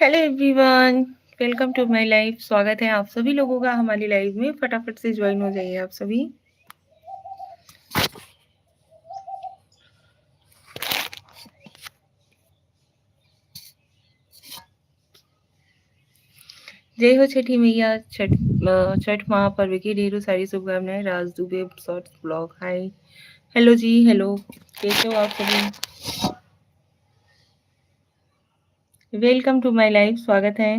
Hello everyone, welcome to my life. स्वागत है आप सभी लोगों का हमारी लाइफ में। फटाफट से ज्वाइन हो जाइए आप सभी। जय हो छठी मैया। छठ महापर्व की ढेरों सारी शुभकामनाएं। राज दुबे शॉर्ट्स ब्लॉग। हाय, हेलो जी, हेलो, कैसे हो आप सभी? वेलकम टू माय लाइफ, स्वागत है।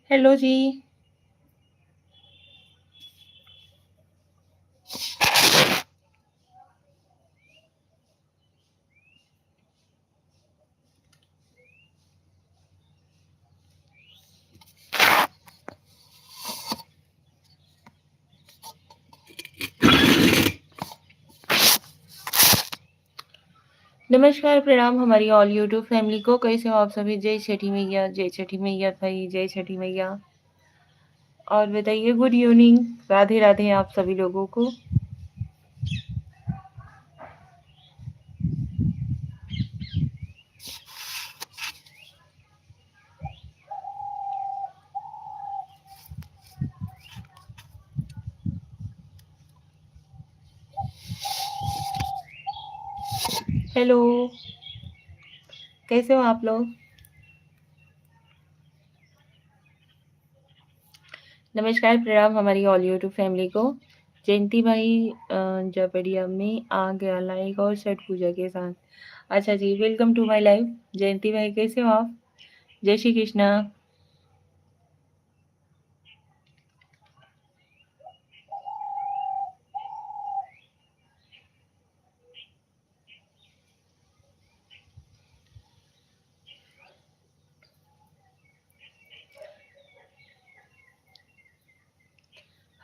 हेलो जी। नमस्कार, प्रणाम हमारी ऑल यूट्यूब फैमिली को। कैसे हो आप सभी? जय छठी मैया, जय छठी मैया भाई, जय छठी मैया। और बताइए, गुड इवनिंग, राधे राधे आप सभी लोगों को। हेलो, कैसे हो आप लोग? नमस्कार, प्रणाम हमारी ऑल यूट्यूब फैमिली को। जयंती भाई जपड़िया में आ गया लाइक और छठ पूजा के साथ। अच्छा जी, वेलकम टू माय लाइफ। जयंती भाई कैसे हो आप? जय श्री कृष्णा।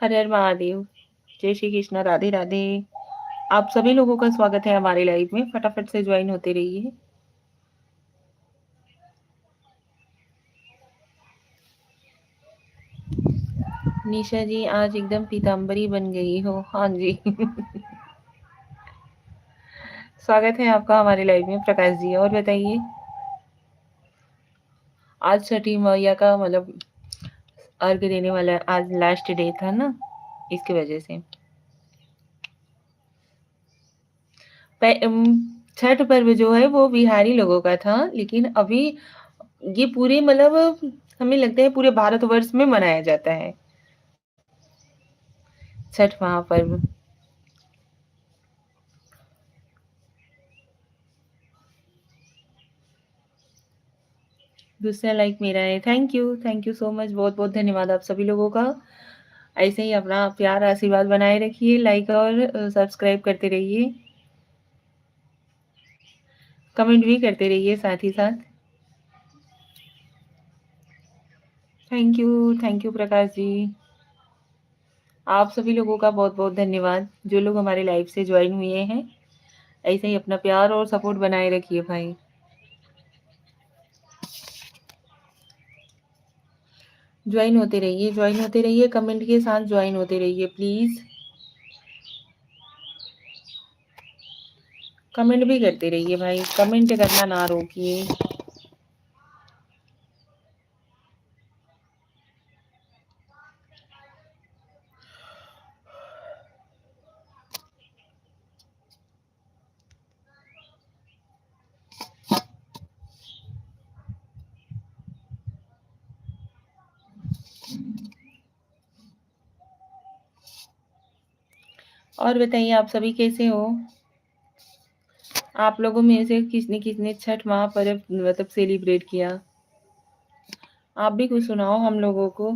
हर हर महादेव। जय श्री कृष्णा, राधे राधे। आप सभी लोगों का स्वागत है हमारे लाइव में। फटाफट से ज्वाइन होते रहिए। निशा जी आज एकदम पीताम्बरी बन गई हो। हाँ जी। स्वागत है आपका हमारे लाइव में प्रकाश जी। और बताइए, आज छठी मैया का मतलब अर्घ देने वाला आज लास्ट डे था ना, इसकी वजह से। छठ पर्व जो है वो बिहारी लोगों का था, लेकिन अभी ये पूरे मतलब हमें लगता है पूरे भारतवर्ष में मनाया जाता है छठ महापर्व। दूसरा लाइक मेरा है। थैंक यू सो मच, बहुत बहुत धन्यवाद आप सभी लोगों का। ऐसे ही अपना प्यार आशीर्वाद बनाए रखिए, लाइक और सब्सक्राइब करते रहिए, कमेंट भी करते रहिए साथ ही साथ। Thank you Prakash ji. आप सभी लोगों का बहुत बहुत धन्यवाद जो लोग हमारे लाइव से ज्वाइन हुए हैं। ऐसे ही अपना प्यार और सपोर्ट बनाए रखिए भाई। ज्वाइन होते रहिए, कमेंट के साथ ज्वाइन होते रहिए प्लीज। कमेंट भी करते रहिए भाई, कमेंट करना ना रोकिए। और बताइए आप सभी कैसे हो? आप लोगों में से किसने किसने छठ महापर्व मतलब सेलिब्रेट किया? आप भी कुछ सुनाओ हम लोगों को।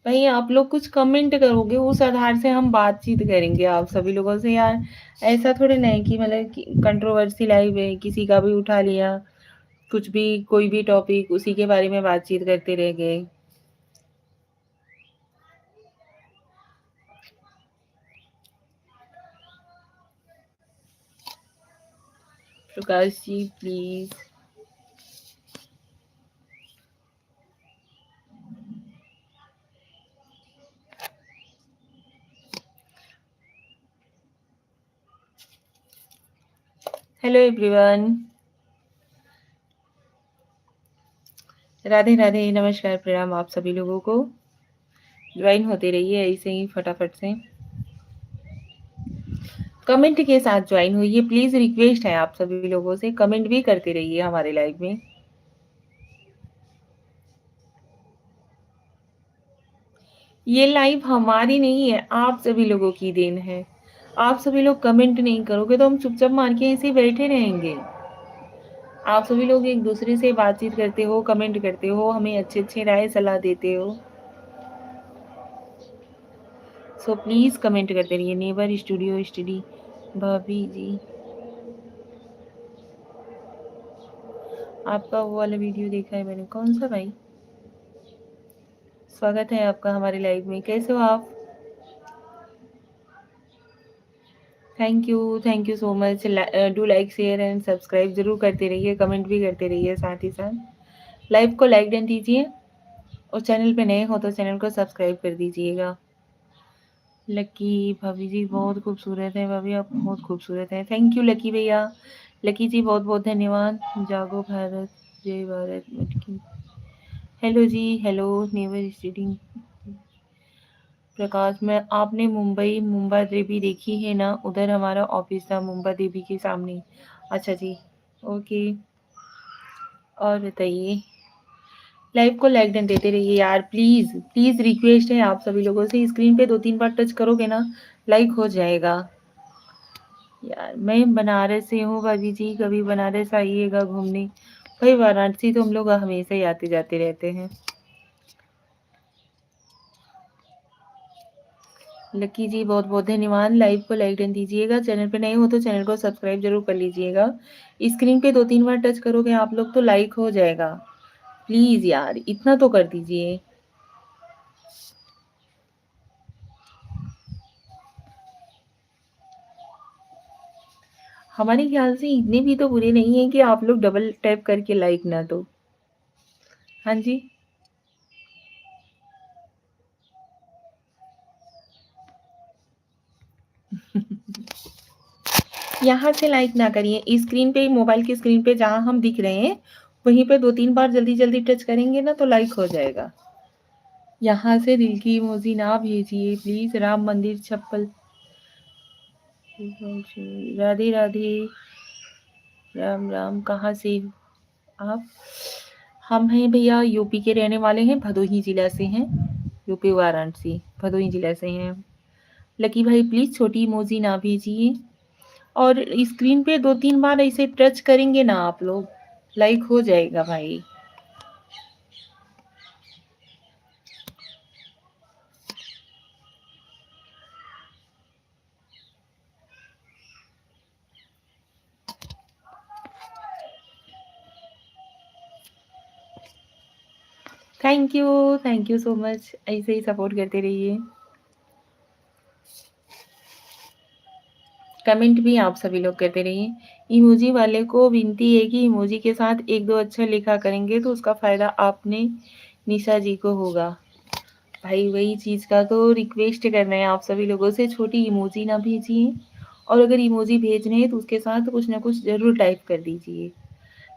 भाई आप लोग कुछ कमेंट करोगे, उस आधार से हम बातचीत करेंगे आप सभी लोगों से यार। ऐसा थोड़ी ना है कि मतलब कंट्रोवर्सी लाइव है, किसी का भी उठा लिया कुछ भी, कोई भी टॉपिक, उसी के बारे में बातचीत करते रह गए। Prakash ji please. Hello everyone, Radhe Radhe, नमस्कार, प्रणाम आप सभी लोगों को। ज्वाइन होते रहिए ऐसे ही फटाफट से, कमेंट के साथ ज्वाइन होइए प्लीज। रिक्वेस्ट है आप सभी लोगों से, कमेंट भी करते रहिए हमारे लाइव में। ये लाइव हमारी नहीं है, आप सभी लोगों की देन है। आप सभी लोग कमेंट नहीं करोगे तो हम चुपचाप मार के ऐसे ही बैठे रहेंगे। आप सभी लोग एक दूसरे से बातचीत करते हो, कमेंट करते हो, हमें अच्छे अच्छे राय सलाह देते हो। सो प्लीज कमेंट करते रहिए। नेबर स्टूडियो स्टडी भाभी जी, आपका वो वाला वीडियो देखा है मैंने। कौन सा भाई? स्वागत है आपका हमारे लाइव में। कैसे हो आप? Thank you so much. Do like share and subscribe जरूर करते रहिए, कमेंट भी करते रहिए साथ ही साथ। लाइव को लाइक डन दीजिए और चैनल पे नए हो तो चैनल को सब्सक्राइब कर दीजिएगा। लकी भाभी जी बहुत खूबसूरत है। भाभी आप बहुत खूबसूरत हैं। थैंक यू लकी भैया। लकी जी बहुत बहुत धन्यवाद। जागो भारत, जय भारत मटकी। हेलो जी, हेलो नेवर स्टूडिंग। प्रकाश में आपने मुंबा देवी देखी है ना? उधर हमारा ऑफिस था मुंबा देवी के सामने। अच्छा जी, ओके। और बताइए, लाइव को लाइक डन देते रहिए यार, प्लीज प्लीज। रिक्वेस्ट है आप सभी लोगों से, स्क्रीन पे 2-3 बार टच करोगे ना, लाइक हो जाएगा। यार मैं बनारस से हूँ भाभी जी, कभी बनारस आइएगा घूमने। भाई वाराणसी तो हम लोग हमेशा ही आते जाते रहते हैं। लकी जी बहुत बहुत धन्यवाद। लाइव को लाइक डन दीजिएगा, चैनल पे नए हो तो चैनल को सब्सक्राइब जरूर कर लीजिएगा। स्क्रीन पे 2-3 बार टच करोगे आप लोग तो लाइक हो जाएगा। प्लीज यार इतना तो कर दीजिए। हमारे ख्याल से इतने भी तो बुरे नहीं है कि आप लोग डबल टैप करके लाइक ना दो। हाँ जी, यहाँ से लाइक ना करिए, स्क्रीन पे, मोबाइल की स्क्रीन पे जहाँ हम दिख रहे हैं वहीं पे 2-3 बार जल्दी जल्दी टच करेंगे ना तो लाइक हो जाएगा। यहाँ से दिल की इमोजी ना भेजिए प्लीज। राम मंदिर चप्पल, राधे राधे, राम राम। कहाँ से आप? हम हैं भैया यूपी के रहने वाले हैं, भदोही जिला से हैं। यूपी वाराणसी, भदोही जिला से हैं। लकी भाई प्लीज छोटी इमोजी ना भेजिए, और स्क्रीन पे 2-3 बार ऐसे टच करेंगे ना आप लोग, लाइक हो जाएगा भाई। Thank you so much. ऐसे ही सपोर्ट करते रहिए। कमेंट भी आप सभी लोग करते रहिए। इमोजी वाले को विनती है कि इमोजी के साथ 1-2 अच्छा लिखा करेंगे तो उसका फायदा आपने निशा जी को होगा। भाई वही चीज का तो रिक्वेस्ट करना है आप सभी लोगों से, छोटी इमोजी ना भेजिए, और अगर इमोजी भेज रहे हैं तो उसके साथ कुछ ना कुछ जरूर टाइप कर दीजिए।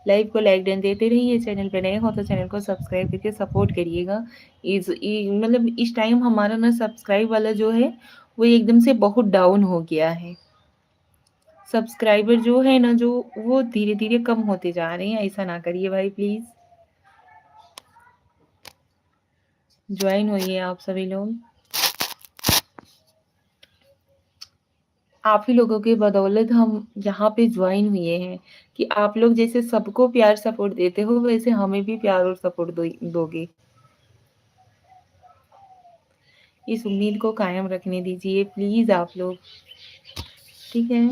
लाइव को लाइक डन देते रहिए, चैनल पे नए हो तो चैनल को सब्सक्राइब करके सपोर्ट करिएगा। मतलब इस टाइम हमारा ना सब्सक्राइब वाला जो है वो एकदम से बहुत डाउन हो गया है। सब्सक्राइबर जो है ना, जो वो धीरे धीरे कम होते जा रहे हैं। ऐसा ना करिए भाई प्लीज। ज्वाइन होइए आप सभी लोग। आप ही लोगों के बदौलत हम यहाँ पे ज्वाइन हुए हैं, कि आप लोग जैसे सबको प्यार सपोर्ट देते हो वैसे हमें भी प्यार और सपोर्ट दोगे। इस उम्मीद को कायम रखने दीजिए प्लीज आप लोग, ठीक है?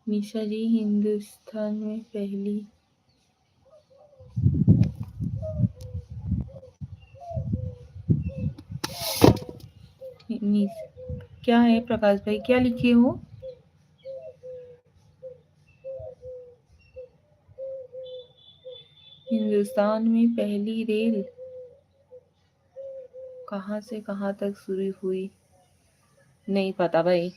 निशा जी, हिंदुस्तान में पहली क्या है प्रकाश भाई, क्या लिखे हो? हिंदुस्तान में पहली रेल कहाँ से कहाँ तक शुरू हुई? नहीं पता भाई।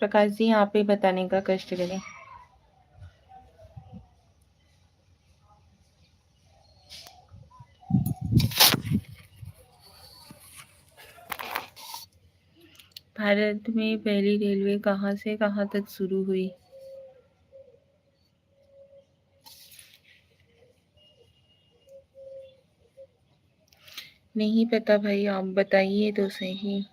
प्रकाश जी, आप ही बताने का कष्ट करें। भारत में पहली रेलवे कहाँ से कहाँ तक शुरू हुई? नहीं पता भाई, आप बताइए तो सही।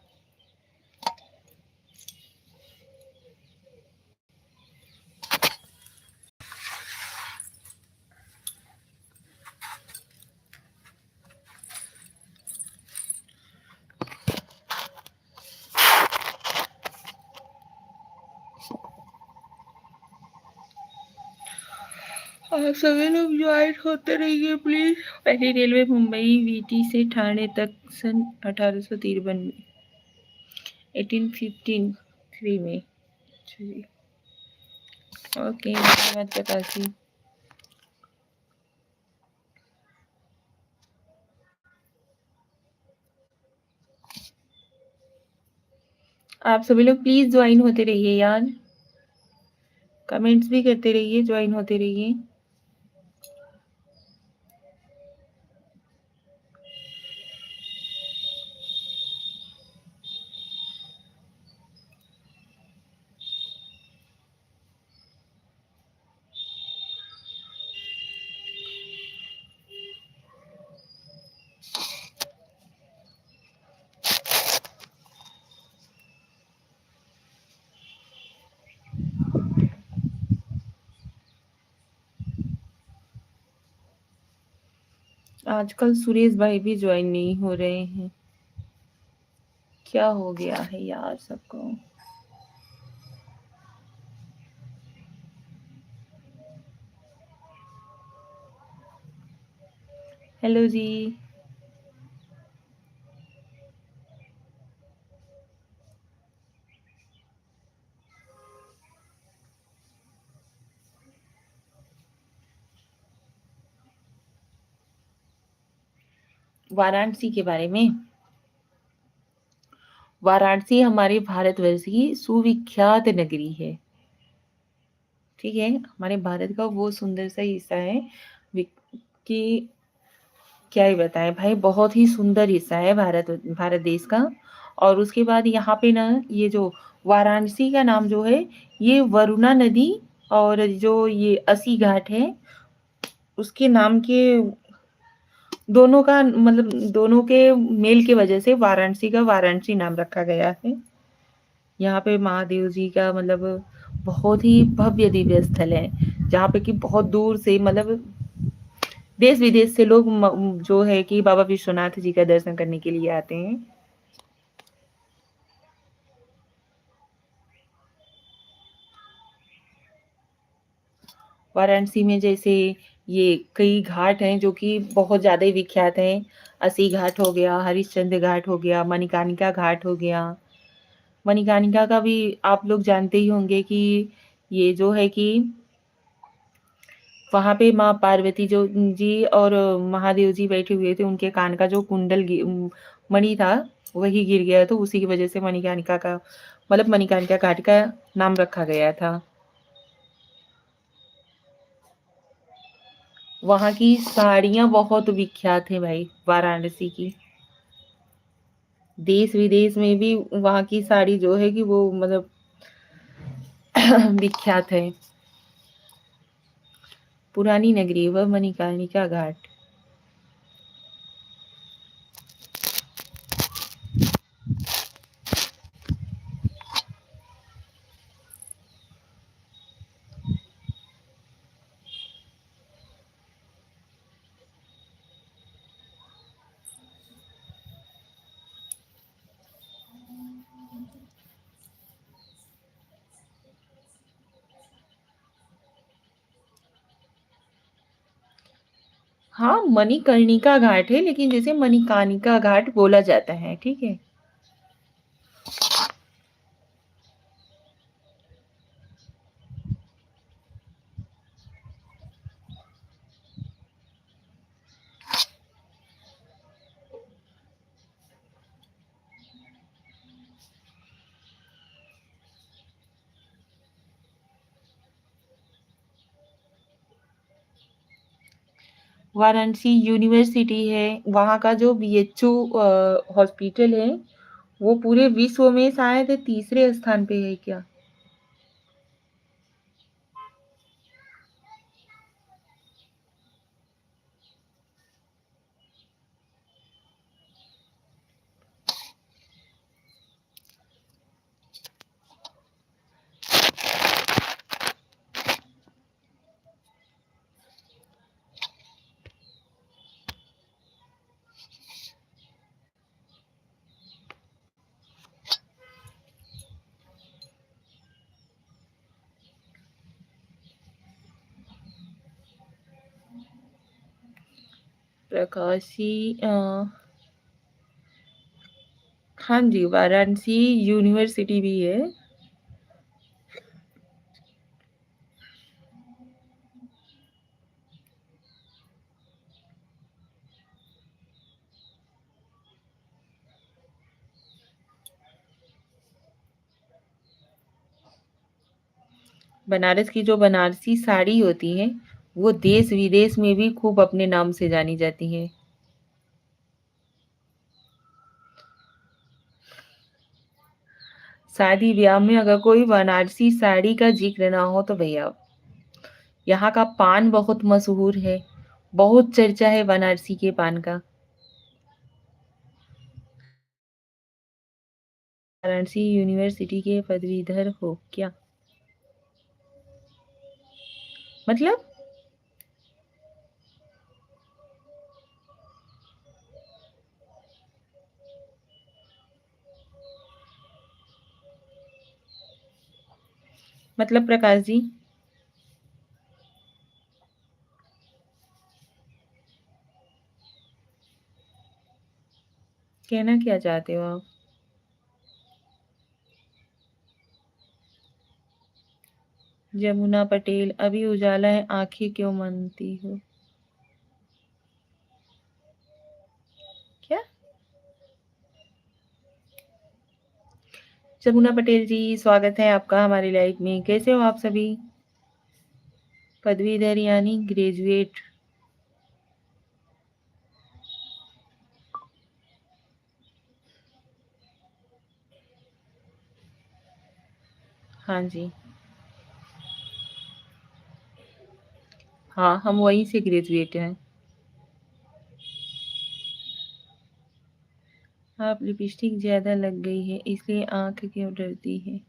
आप सभी लोग ज्वाइन होते रहिए प्लीज। पहली रेलवे मुंबई वीटी से ठाणे तक सन 1853 में, 1853 में। अच्छा जी, ओके, धन्यवाद प्रकाश जी। आप सभी लोग प्लीज ज्वाइन होते रहिए यार, कमेंट्स भी करते रहिए, ज्वाइन होते रहिए। आजकल सुरेश भाई भी ज्वाइन नहीं हो रहे हैं, क्या हो गया है यार सबको? हेलो जी। वाराणसी के बारे में, वाराणसी हमारे भारतवर्ष की सुविख्यात नगरी है। ठीक है, हमारे भारत का वो सुंदर सा हिस्सा है कि क्या ही बताएं भाई, बहुत ही सुंदर हिस्सा है भारत भारत देश का। और उसके बाद यहाँ पे ना, ये जो वाराणसी का नाम जो है, ये वरुणा नदी और जो ये अस्सी घाट है, उसके नाम के दोनों का मतलब दोनों के मेल की वजह से वाराणसी का वाराणसी नाम रखा गया है। यहाँ पे महादेव जी का मतलब बहुत ही भव्य दिव्य स्थल है, जहाँ पे कि बहुत दूर से मतलब देश विदेश से लोग जो है कि बाबा विश्वनाथ जी का दर्शन करने के लिए आते हैं। वाराणसी में जैसे ये कई घाट हैं जो कि बहुत ज़्यादा ही विख्यात हैं। अस्सी घाट हो गया, हरिश्चंद्र घाट हो गया, मणिकर्णिका घाट हो गया। मणिकर्णिका का भी आप लोग जानते ही होंगे कि ये जो है कि वहाँ पे माँ पार्वती जो जी और महादेव जी बैठे हुए थे, उनके कान का जो कुंडल मणि था, वही गिर गया, तो उसी की वजह से मणिकर्णिका का मतलब मणिकर्णिका घाट का नाम रखा गया था। वहाँ की साड़ियाँ बहुत विख्यात हैं भाई, वाराणसी की। देश-विदेश में भी वहाँ की साड़ी जो है कि वो मतलब विख्यात है। पुरानी नगरी व मणिकर्णिका घाट। हाँ, मणिकर्णिका घाट है, लेकिन जैसे मणिकर्णिका घाट बोला जाता है, ठीक है? वाराणसी यूनिवर्सिटी है, वहाँ का जो बीएचयू हॉस्पिटल है, वो पूरे विश्व में शायद तीसरे स्थान पे है क्या? प्रकाशी हाँ जी, वाराणसी यूनिवर्सिटी भी है। बनारस की जो बनारसी साड़ी होती है, वो देश-विदेश में भी खूब अपने नाम से जानी जाती है। शादी-ब्याह में अगर कोई बनारसी साड़ी का ज़िक्र ना हो तो भैया, यहाँ का पान बहुत मशहूर है। बहुत चर्चा है बनारसी के पान का। वाराणसी यूनिवर्सिटी के पदवीधर हो क्या? मतलब? मतलब प्रकाश जी? कहना क्या चाहते हो आप? जमुना पटेल, अभी उजाला है, आँखें क्यों मनती हो? क्या? जमुना पटेल जी, स्वागत है आपका हमारी लाइफ में। कैसे हो आप सभी? पदवीधर यानी ग्रेजुएट। हाँ जी। हाँ, हम वहीं से ग्रेजुएट हैं। आप लिपस्टिक ज़्यादा लग गई है, इसलिए आँख क्यों डरती है?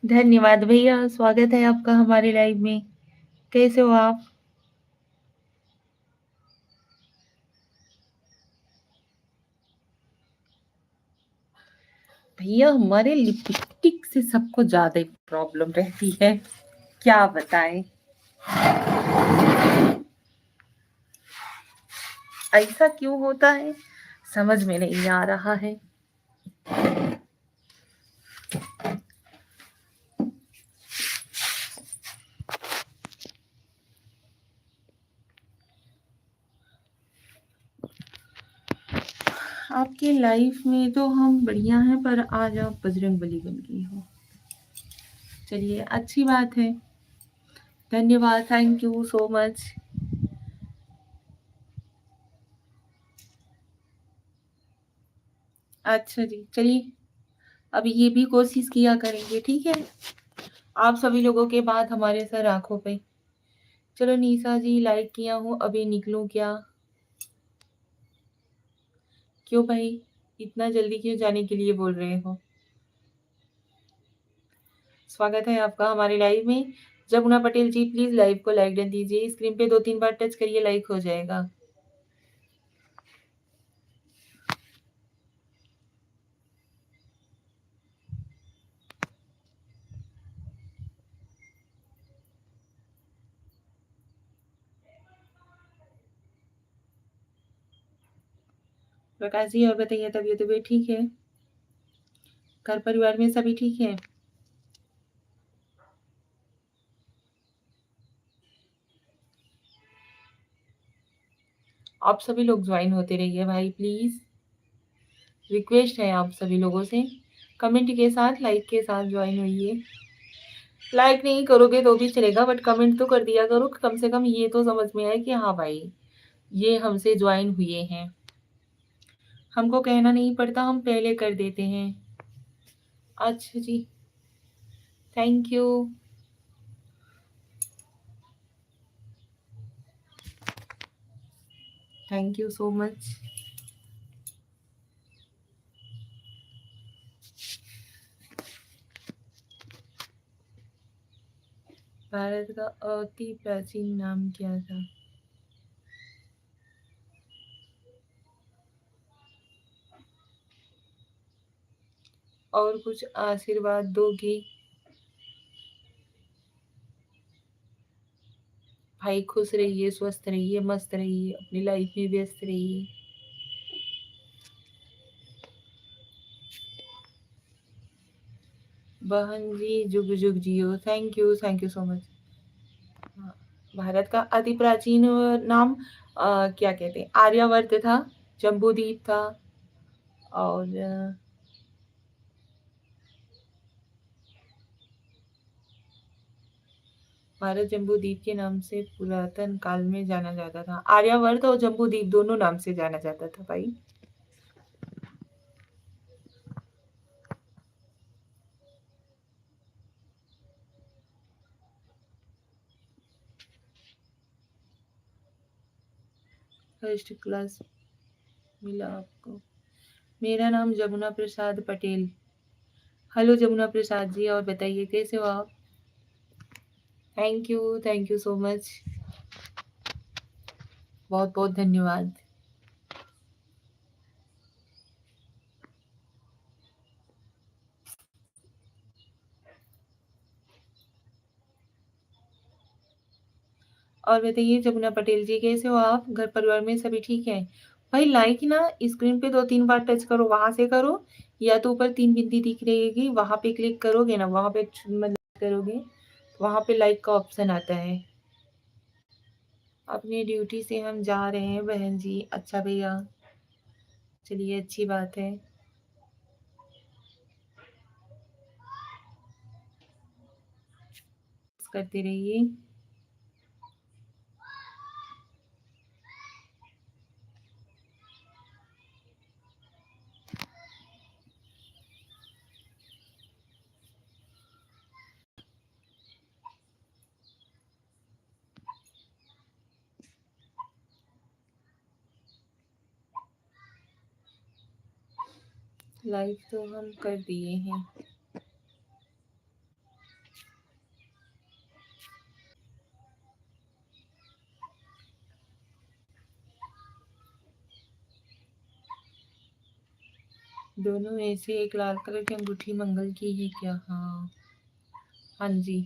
धन्यवाद भैया, स्वागत है आपका हमारी लाइव में। कैसे हो आप? भैया हमारे लिपस्टिक से सबको ज़्यादा ही प्रॉब्लम रहती है। क्या बताएँ? ऐसा क्यों होता है? समझ में नहीं आ रहा है। आपकी लाइफ में तो हम बढ़िया हैं, पर आज आप बजरंगबली बन गई हो। चलिए अच्छी बात है। धन्यवाद, थैंक यू सो मच। अच्छा जी, चलिए अब ये भी कोशिश किया करेंगे, ठीक है? आप सभी लोगों के बाद हमारे सर आँखों पे। चलो निशा जी लाइक किया हूँ, अभी निकलूँ क्या? क्यों भाई? इतना जल्दी क्यों जाने के लिए बोल रहे हो? स्वागत है आपका हमारे लाइव में। जमुना पटेल जी प्लीज़ लाइव को लाइक डन दीजिए। स्क्रीन पे 2-3 बार टच करिए, लाइक हो जाएगा। प्रकाश जी और बताइए तबीयत ठीक है? घर परिवार में सभी ठीक हैं? आप सभी लोग ज्वाइन होते रहिए भाई प्लीज़। रिक्वेस्ट है आप सभी लोगों से। कमेंट के साथ, लाइक के साथ ज्वाइन होइए। लाइक नहीं करोगे तो भी चलेगा बट कमेंट तो कर दिया करो, कम से कम ये तो समझ में आए कि हाँ भाई, ये हमसे ज्वाइन हुए हैं। हमको कहना नहीं पड़ता, हम पहले कर देते हैं। अच्छा जी, thank you. Thank you so much. Bharat का अति प्राचीन नाम क्या था? और कुछ आशीर्वाद दोगे? भाई खुश रहिए, स्वस्थ रहिए, मस्त रहिए, अपनी लाइफ में व्यस्त रहिए। बहन जी जुग जुग जियो, थैंक यू सो मच। हाँ, भारत का अति प्राचीन नाम क्या कहते हैं, आर्यवर्त था, जम्बूद्वीप था, और भारत जम्बूद्वीप के नाम से पुरातन काल में जाना जाता था। आर्यवर्त और जम्बूद्वीप दोनों नाम से जाना जाता था भाई। फर्स्ट क्लास मिला आपको? मेरा नाम जमुना प्रसाद पटेल। हेलो जमुना प्रसाद जी, और बताइए कैसे हो आप? Thank you so much. बहुत बहुत धन्यवाद। और बताइए जमुना पटेल जी कैसे हो आप? घर परिवार में सभी ठीक है? भाई लाइक ना स्क्रीन पे 2-3 बार टच करो, वहां से करो, या तो ऊपर 3 बिंदी दिख रहेगी, वहां पे क्लिक करोगे ना, वहां पे मतलब करोगे, वहां पे लाइक का ऑप्शन आता है। अपनी ड्यूटी से हम जा रहे हैं बहन जी। अच्छा भैया, चलिए अच्छी बात है। करते रहिए। लाइक तो हम कर दिए हैं। दोनों में से एक लाल कलर की अंगूठी मंगल की है क्या? हाँ, हाँ जी।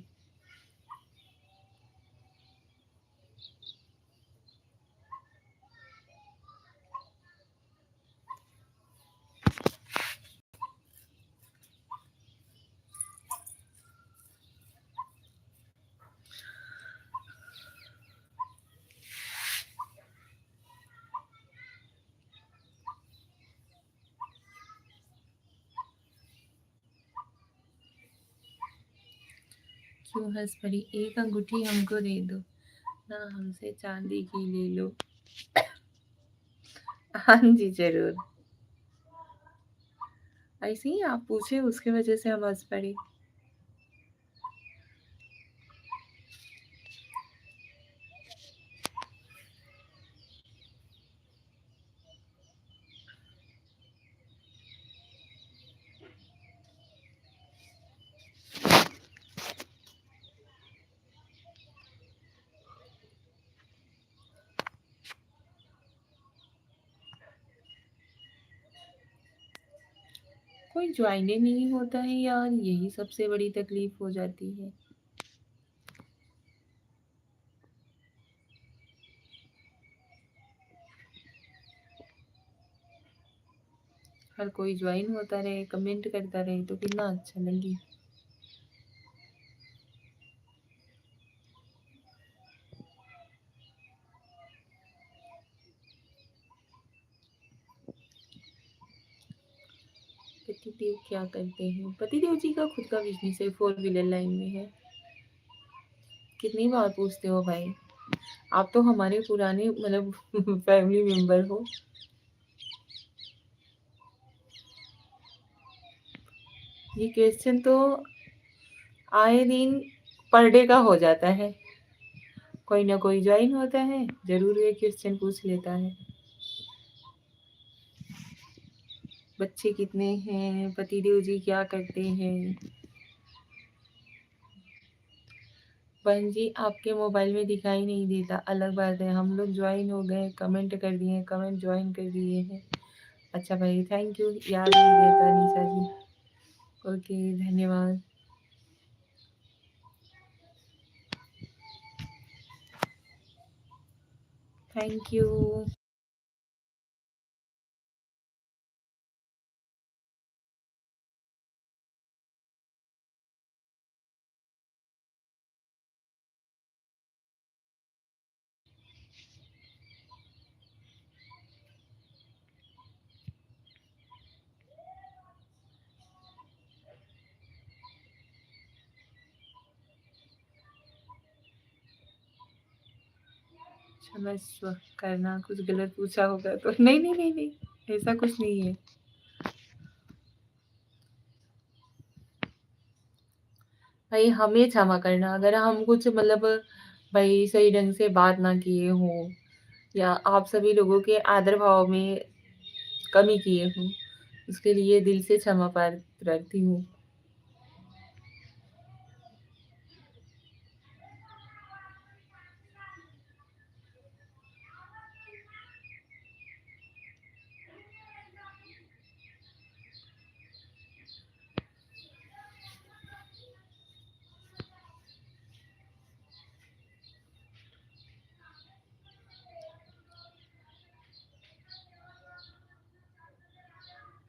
क्यों हंस पड़ी? एक अंगूठी हमको दे दो ना, हमसे चांदी की ले लो। हाँ जी जरूर। ऐसे ही आप पूछे उसकी वजह से हम हँस पड़े। कोई ज्वाइन ही नहीं होता है यार, यही सबसे बड़ी तकलीफ हो जाती है। हर कोई ज्वाइन होता रहे, कमेंट करता रहे तो कितना अच्छा लगे। पतिदेव क्या करते हैं? पतिदेव जी का खुद का बिजनेस है, 4 व्हीलर लाइन में है। कितनी बार पूछते हो भाई? आप तो हमारे पुराने मतलब फैमिली मेंबर हो। ये क्वेश्चन तो आए दिन पर डे का हो जाता है। कोई ना कोई ज्वाइन होता है, जरूर ये क्वेश्चन पूछ लेता है। बच्चे कितने हैं? पतिदेव जी क्या करते हैं? बहन जी आपके मोबाइल में दिखाई नहीं देता, अलग बात है। हम लोग ज्वाइन हो गए, कमेंट कर दिए, कमेंट ज्वाइन कर दिए हैं। अच्छा भाई, थैंक यू, याद नहीं रहता निशा जी। ओके, धन्यवाद। Thank you. क्षमस्व करना, कुछ गलत पूछा होगा तो। नहीं नहीं नहीं नहीं, ऐसा कुछ नहीं है। भाई हमें क्षमा करना अगर हम कुछ मतलब भाई सही ढंग से बात ना किए हों, या आप सभी लोगों के आदर भाव में कमी किए हों, उसके लिए दिल से क्षमा प्रार्थी हूँ।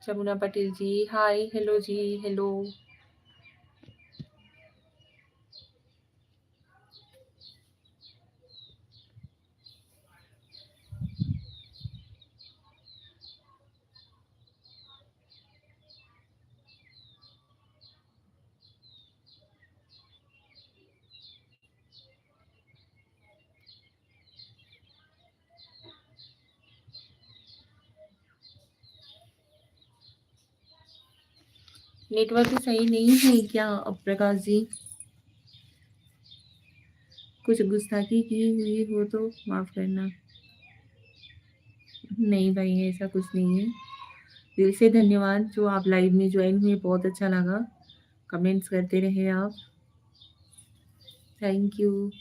जमुना पटेल जी, हाय, हेलो जी, हेलो। नेटवर्क सही नहीं है क्या अब प्रकाश जी? कुछ गुस्ताखी की हुई हो तो माफ करना। नहीं भाई, ऐसा कुछ नहीं है। दिल से धन्यवाद जो आप लाइव में ज्वाइन हुए, बहुत अच्छा लगा। कमेंट्स करते रहे आप। Thank you.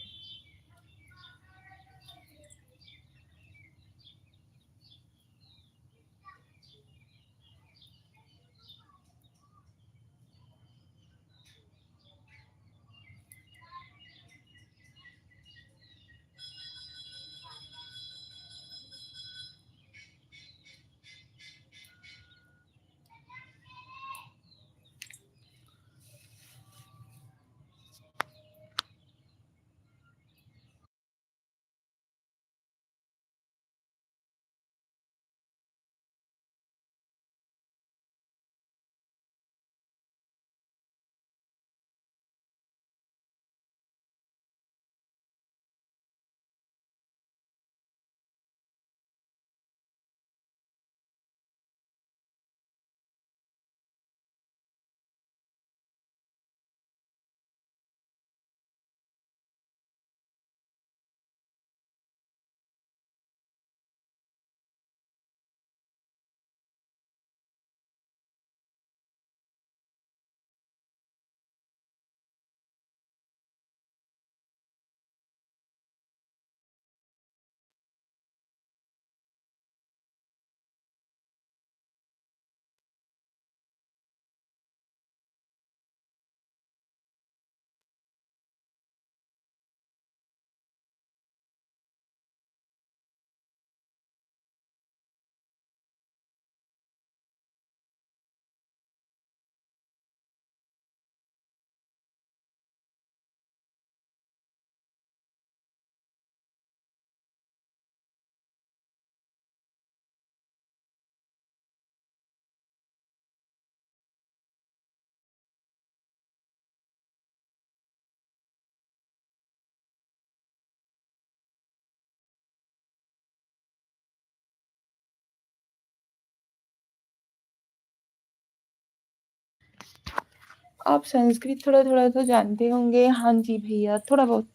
आप संस्कृत थोड़ा-थोड़ा तो जानते होंगे? हाँ जी भैया, थोड़ा बहुत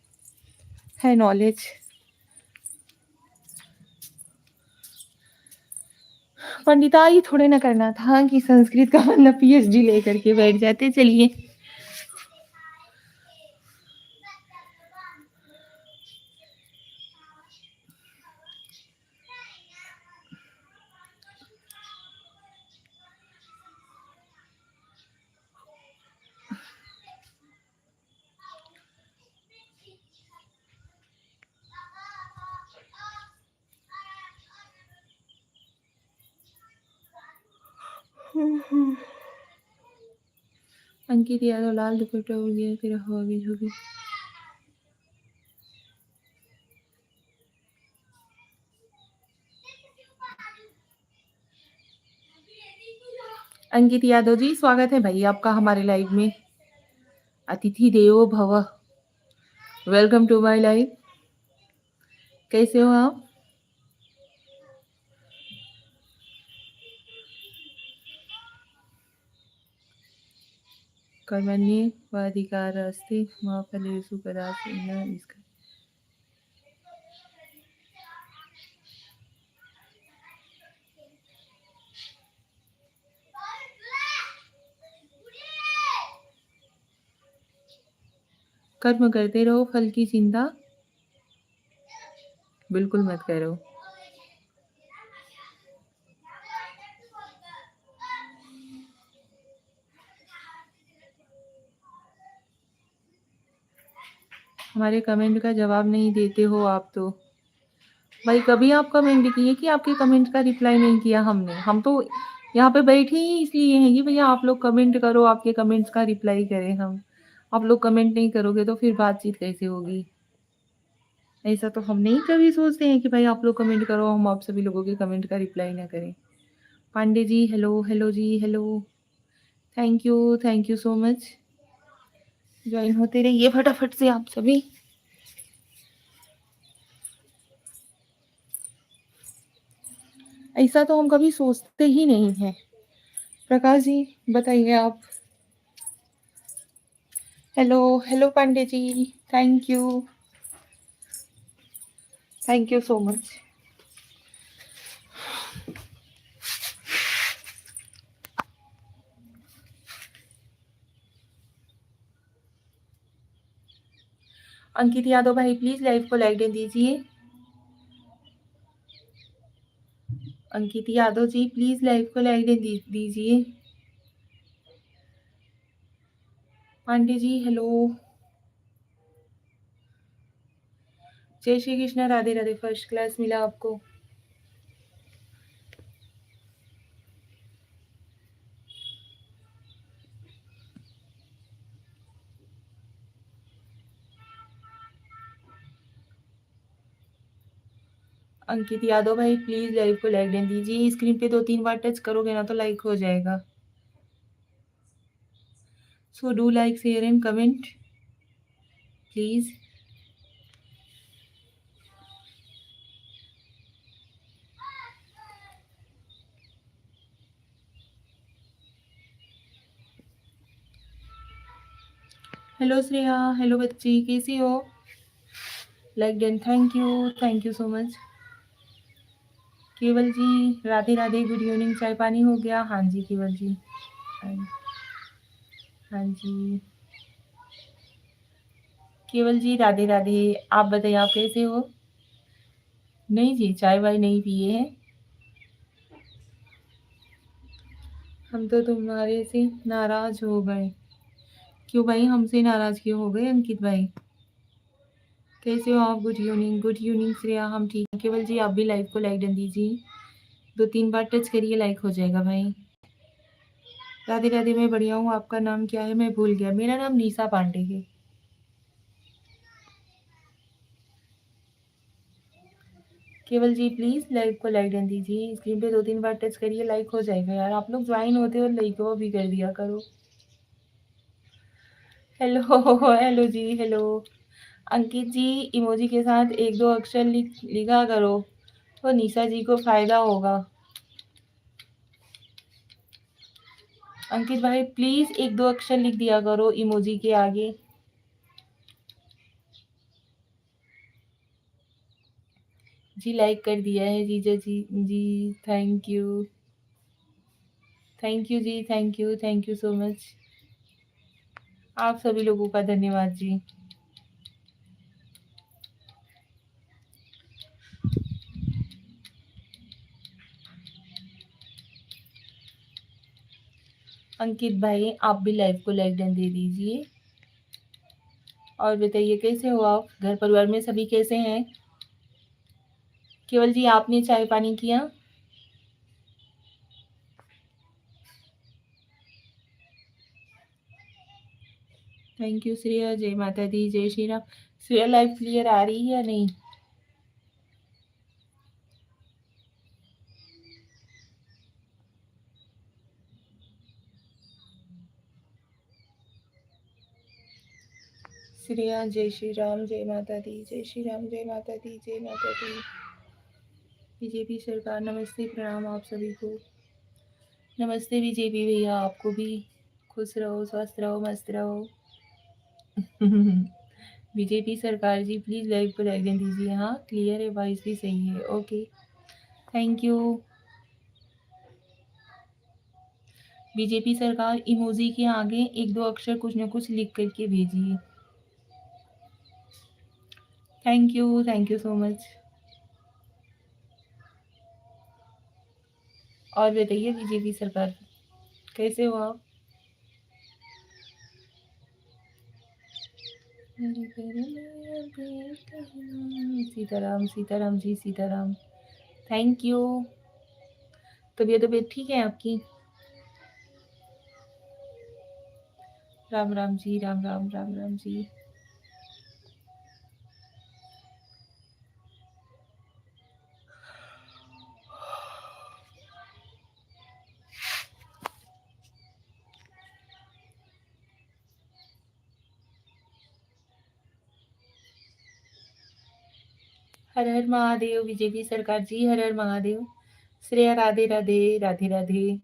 है नॉलेज। पंडिताई थोड़े ना करना था कि संस्कृत का मतलब पीएचडी लेकर के बैठ जाते। चलिए। अंकित यादव लाल दुपट्टा ओढ़ लिया, फिर हवा में झोंकी। अंकित यादव जी, स्वागत है भाई आपका हमारे लाइव में। अतिथि देवो भव। Welcome to my live. कैसे हो आप? कर्मण्येवाधिकारस्ते मा फलेषु कदाचन। इसका कर्म करते रहो, फल की चिंता बिल्कुल मत करो। हमारे कमेंट का जवाब नहीं देते हो आप तो। भाई कभी आप कमेंट किए कि आपके कमेंट का रिप्लाई नहीं किया हमने? हम तो यहाँ पे बैठे ही इसलिए हैं कि भैया आप लोग कमेंट करो, आपके कमेंट्स का रिप्लाई करें हम। आप लोग कमेंट नहीं करोगे तो फिर बातचीत कैसे होगी? ऐसा तो हम नहीं कभी सोचते हैं कि भाई आप लोग कमेंट करो, हम आप सभी लोगों के कमेंट का रिप्लाई ना करें। पांडे जी हेलो, हेलो जी hello. Thank you so much. Join होते रहिए फटाफट से आप सभी। ऐसा तो हम कभी सोचते ही नहीं हैं। प्रकाश जी बताइए आप। Hello, hello Pandey ji. Thank you so much. Ankit Yadav भाई प्लीज लाइव को लाइक दे दीजिए। अंकित यादव जी प्लीज लाइव को लाइक दे दीजिए। पांडे जी हेलो। जय श्री कृष्णा, राधे राधे। फर्स्ट क्लास मिला आपको। अंकित यादव भाई प्लीज लाइव को लाइक दे दीजिए। स्क्रीन पे 2-3 बार टच करोगे ना तो लाइक हो जाएगा। So do like, share and comment please. Hello Shreya, hello बच्ची, कैसी हो? Like done, thank you so much. केवल जी राधे राधे, गुड इवनिंग। चाय पानी हो गया? हाँ जी केवल जी। हाँ जी केवल जी, राधे राधे। आप बताइए आप कैसे हो? नहीं जी, चाय वाय नहीं पिए हैं। हम तो तुम्हारे से नाराज हो गए। क्यों भाई, हमसे नाराज क्यों हो गए अंकित भाई? कैसे हो आप? गुड इवनिंग श्रेया, हम ठीक हैं। केवल जी आप भी लाइव को लाइक डन दीजिए। 2-3 बार टच करिए, लाइक हो जाएगा भाई। राधे राधे, मैं बढ़िया हूँ। आपका नाम क्या है? मैं भूल गया। मेरा नाम निशा पांडे है। केवल जी प्लीज लाइव को लाइक डन दीजिए। स्क्रीन पे 2-3 बार टच करिए, लाइक हो जाएगा यार। आप लोग ज्वाइन होते हो और लाइक वो भी कर दिया करो। हेलो हेलो जी हेलो। अंकित जी इमोजी के साथ 1-2 अक्षर लिखा करो तो निशा जी को फायदा होगा। अंकित भाई प्लीज 1-2 अक्षर लिख दिया करो इमोजी के आगे। जी लाइक कर दिया है जीजा जी। जी थैंक यू। थैंक यू जी, थैंक यू सो मच। आप सभी लोगों का धन्यवाद जी। अंकित भाई आप भी लाइव को लाइक डन दे दीजिए। और बताइए कैसे हो आप, घर परिवार में सभी कैसे हैं? केवल जी आपने चाय पानी किया? Thank you Shreya. जय माता दी, जय श्री राम। श्रेया लाइव क्लियर आ रही है या नहीं? श्रेया जय श्री राम, जय माता दी, जय श्री राम, जय माता दी, जय माता दी। बीजेपी सरकार नमस्ते, प्रणाम आप सभी को। नमस्ते बीजेपी भैया, आपको भी। खुश रहो, स्वस्थ रहो, मस्त रहो। बीजेपी सरकार जी प्लीज लाइव को लाइक दीजिए। हाँ क्लियर है, वॉइस भी सही है। Okay thank you. बीजेपी सरकार इमोजी के आगे 1-2 अक्षर कुछ न कुछ लिख करके भेजिए। Thank you so much. और बताइए बीजेपी सरकार कैसे हो आप? सीताराम सीताराम जी, सीताराम। Thank you. तबीयत ठीक है आपकी? राम राम जी, राम राम, राम राम जी। हर हर महादेव बीजेपी सरकार जी, हर हर महादेव। श्रेया राधे राधे, राधे राधे।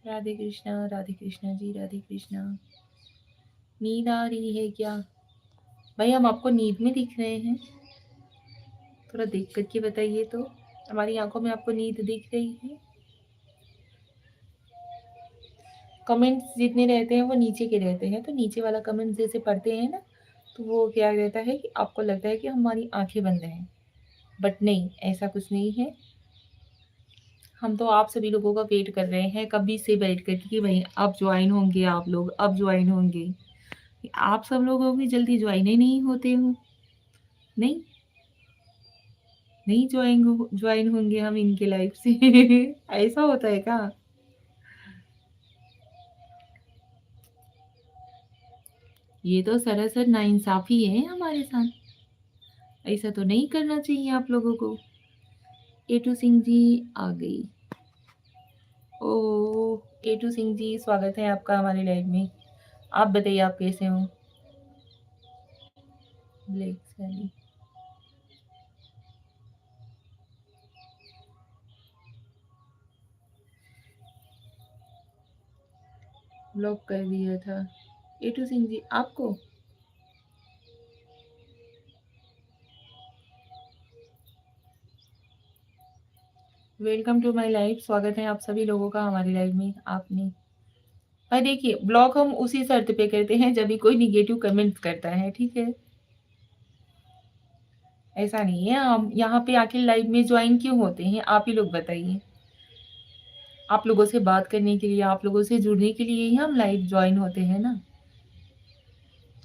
राधे कृष्णा जी, राधे कृष्णा। नींद आ रही है क्या? भाई हम आपको नींद में दिख रहे हैं? थोड़ा देख करके बताइए तो। हमारी आंखों में आपको नींद दिख रही है? कमेंट्स जितने रहते हैं वो नीचे के रहते हैं, तो नीचे वाला कमेंट जैसे पढ़ते हैं ना, तो वो क्या रहता है कि आपको लगता है कि हमारी आंखें बंद हैं, बट नहीं, ऐसा कुछ नहीं है। हम तो आप सभी लोगों का वेट कर रहे हैं कभी से बैठ कर कि भाई अब ज्वाइन होंगे, आप लोग अब ज्वाइन होंगे। आप सब लोगों की जल्दी ज्वाइन ही नहीं होते हो। नहीं, नहीं ज्वाइन होंगे हम इनके लाइफ से। ऐसा होता है क्या? ये तो सरासर नाइंसाफी है हमारे साथ। ऐसा तो नहीं करना चाहिए आप लोगों को। एटू सिंह जी आ गई। ओह एटू सिंह जी, स्वागत है आपका हमारे लाइव में। आप बताइए आप कैसे हो? ब्लैक साड़ी। ब्लॉक कर दिया था एटू सिंह जी आपको। वेलकम टू माय लाइव, स्वागत है आप सभी लोगों का हमारी लाइव में। आपने भाई देखिए, ब्लॉक हम उसी शर्त पे करते हैं जब भी कोई निगेटिव कमेंट्स करता है, ठीक है? ऐसा नहीं है। हम यहाँ पे आके लाइव में ज्वाइन क्यों होते हैं, आप ही लोग बताइए। आप लोगों से बात करने के लिए, आप लोगों से जुड़ने के लिए ही हम लाइव ज्वाइन होते हैं ना।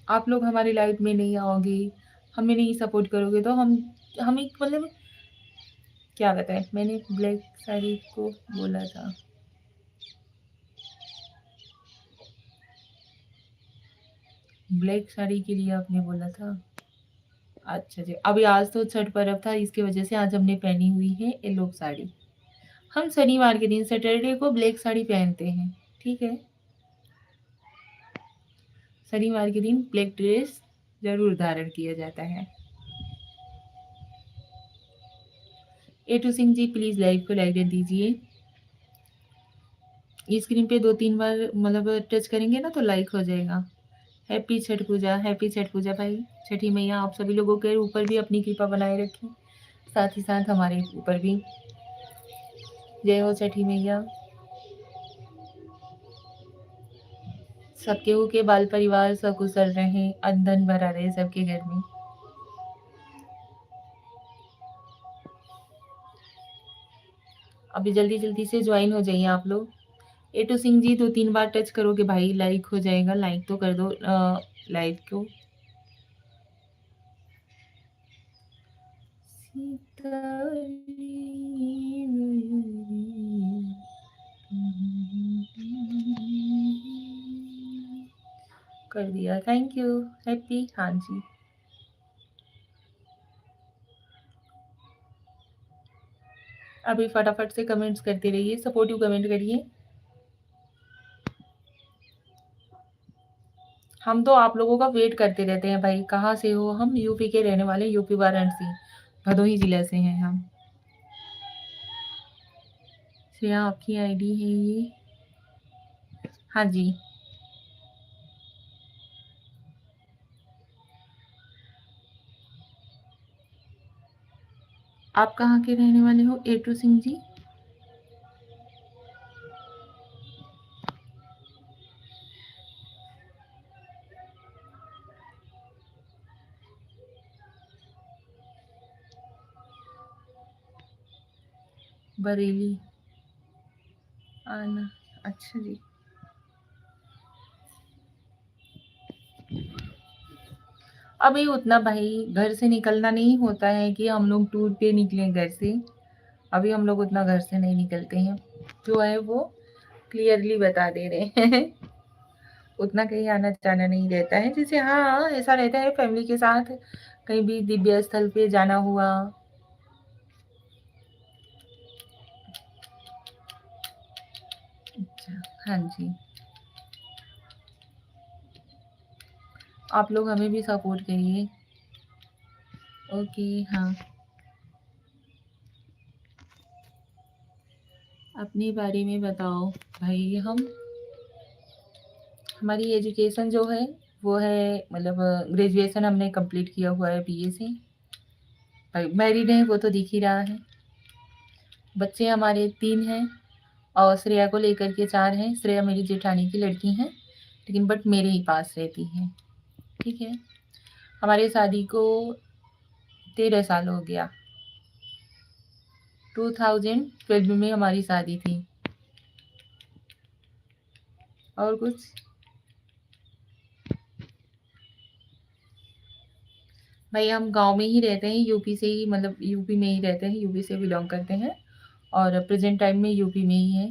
आप लोग हमारी लाइफ में नहीं आओगे, हमें नहीं सपोर्ट करोगे, तो हम एक मतलब क्या बताएं। मैंने ब्लैक साड़ी को बोला था। ब्लैक साड़ी के लिए आपने बोला था? अच्छा जी, अभी आज तो छठ पर्व था, इसकी वजह से आज हमने पहनी हुई है येलो साड़ी। हम शनिवार के दिन सैटरडे को ब्लैक साड़ी पहनते हैं, ठीक है? शनिवार के दिन ब्लैक ड्रेस जरूर धारण किया जाता है। A two Singh ji please live को लाइक कर दीजिए। स्क्रीन पे 2-3 बार मतलब टच करेंगे ना तो लाइक हो जाएगा। हैप्पी छठ पूजा, हैप्पी छठ पूजा भाई। छठी मैया आप सभी लोगों के ऊपर भी अपनी कृपा बनाए रखें, साथ ही साथ हमारे ऊपर भी। जय हो छठी मैया। सबके के बाल परिवार सकुशल रहे, अंधन भरा रहे सबके घर में। अभी जल्दी जल्दी से ज्वाइन हो जाइए आप लोग। ए टू सिंह जी 2-3 बार टच करोगे भाई लाइक हो जाएगा। लाइक तो कर दो लाइव को। कर दिया, थैंक यू। हैप्पी, हाँ जी। अभी फटाफट से कमेंट्स करते रहिए, सपोर्टिव कमेंट करिए। हम तो आप लोगों का वेट करते रहते हैं भाई। कहाँ से हो? हम यूपी के रहने वाले, यूपी वाराणसी भदोही जिले से हैं हम। श्रेया आपकी आईडी है ये? हाँ जी। आप कहाँ के रहने वाले हो ए टू सिंह जी? बरेली आना, अच्छा जी। अभी उतना भाई घर से निकलना नहीं होता है कि हम लोग टूर पे निकले घर से। अभी हम लोग उतना घर से नहीं निकलते हैं, जो है वो क्लियरली बता दे रहे हैं। उतना कहीं आना जाना नहीं रहता है। जैसे हाँ ऐसा रहता है फैमिली के साथ कहीं भी दिव्य स्थल पे जाना हुआ। अच्छा, हाँ जी। आप लोग हमें भी सपोर्ट करिए। ओके, हाँ। अपने बारे में बताओ भाई। हमारी एजुकेशन जो है वो है मतलब ग्रेजुएशन हमने कंप्लीट किया हुआ है बीए से। भाई मैरिड हैं वो तो दिख ही रहा है। बच्चे हमारे 3 हैं और श्रेया को लेकर के 4 हैं। श्रेया मेरी जेठानी की लड़की हैं, लेकिन बट मेरे ही पास रहती है। ठीक है। हमारी शादी को 13 साल हो गया। 2012 में हमारी शादी थी। और कुछ भाई हम गांव में ही रहते हैं, यूपी से ही मतलब यूपी में ही रहते हैं, यूपी से बिलोंग करते हैं और प्रेजेंट टाइम में यूपी में ही है।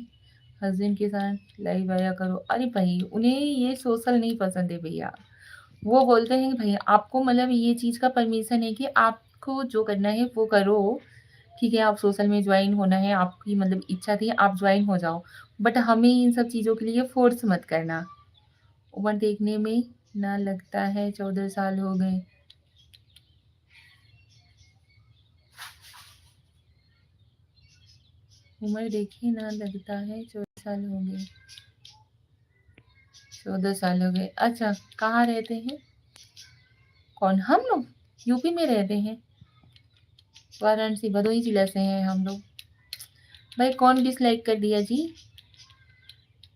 हस्बैंड के साथ लाइव आया करो। अरे भाई उन्हें ये सोशल नहीं पसंद है भैया। वो बोलते हैं कि भैया आपको मतलब ये चीज़ का परमिशन है कि आपको जो करना है वो करो। ठीक है, आप सोशल में ज्वाइन होना है, आपकी मतलब इच्छा थी आप ज्वाइन हो जाओ, बट हमें इन सब चीज़ों के लिए फोर्स मत करना। उम्र देखने में ना लगता है 14 साल हो गए। उम्र देखे ना लगता है 14 साल हो गए। 14 साल हो गए, अच्छा। कहाँ रहते हैं? कौन? हम लोग यूपी में रहते हैं, वाराणसी भदोही जिला से हैं हम लोग। भाई कौन डिसलाइक कर दिया जी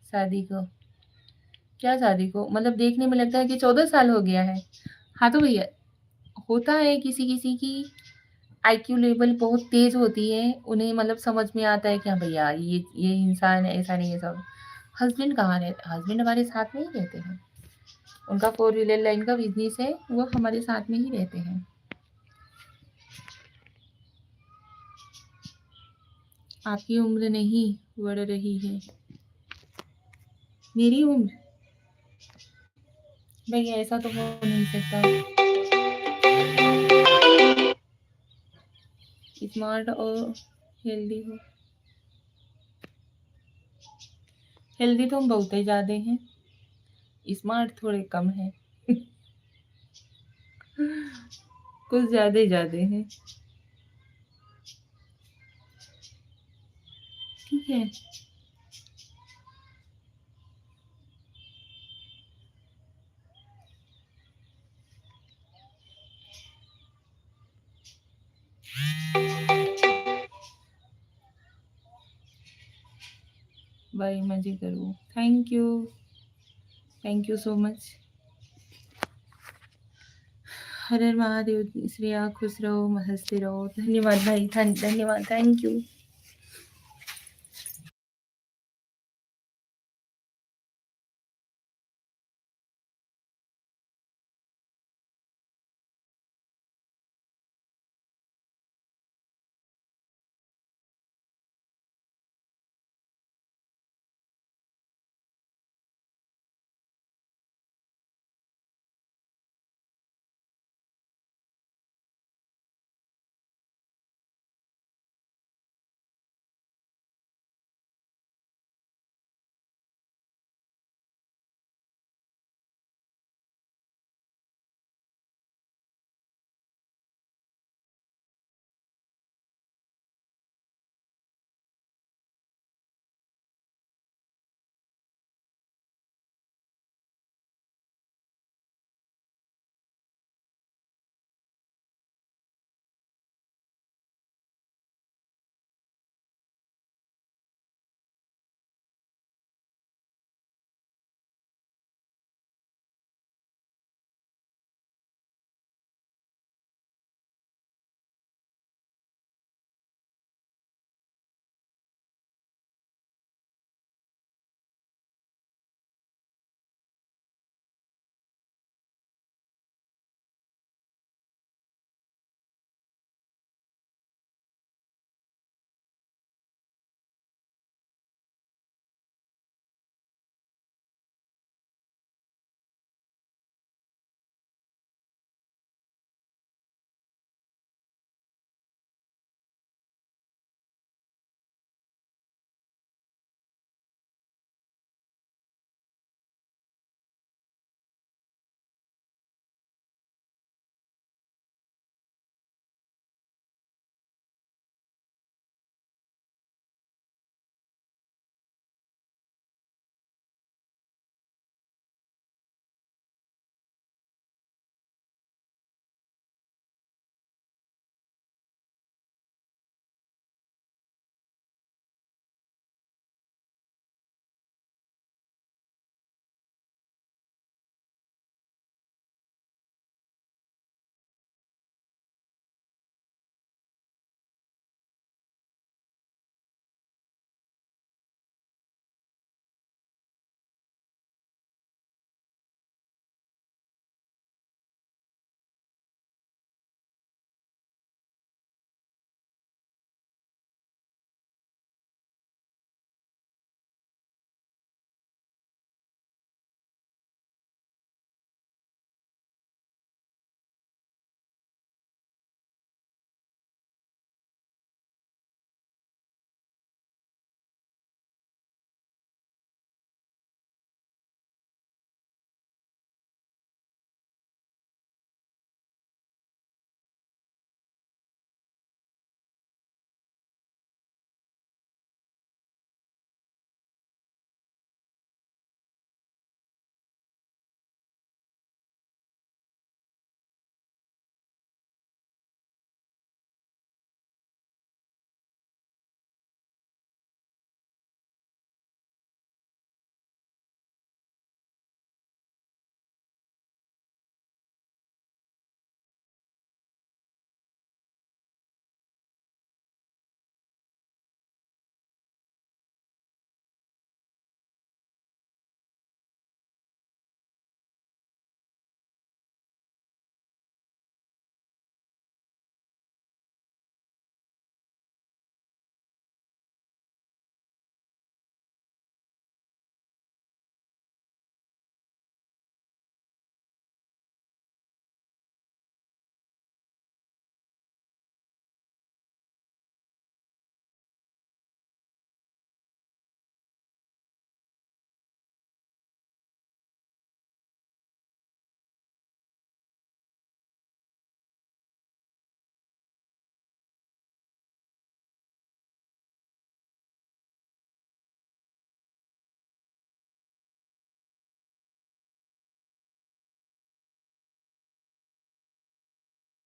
शादी को? क्या शादी को? मतलब देखने में लगता है कि 14 साल हो गया है। हाँ तो भैया होता है किसी किसी की आईक्यू लेवल बहुत तेज होती है, उन्हें मतलब समझ में आता है कि हाँ भैया ये इंसान ऐसा नहीं है सब। हस्बैंड कहाँ रहते? हस्बैंड हमारे साथ में ही रहते हैं। उनका 4 व्हीलर लाइन का बिजनेस है, वो हमारे साथ में ही रहते हैं। आपकी उम्र नहीं बढ़ रही है। मेरी उम्र? भैया ऐसा तो हो नहीं सकता। स्मार्ट और हेल्दी हो। हेल्दी तो हम बहुत ही ज़्यादा हैं। स्मार्ट थोड़े कम है। कुछ ज़्यादा ही ज़्यादा हैं। ठीक है। भाई मज़े करो। Thank you so much. Har Har Mahadev, Shreya खुश रहो, हँसते रहो। धन्यवाद भाई, धन्यवाद, थैंक यू।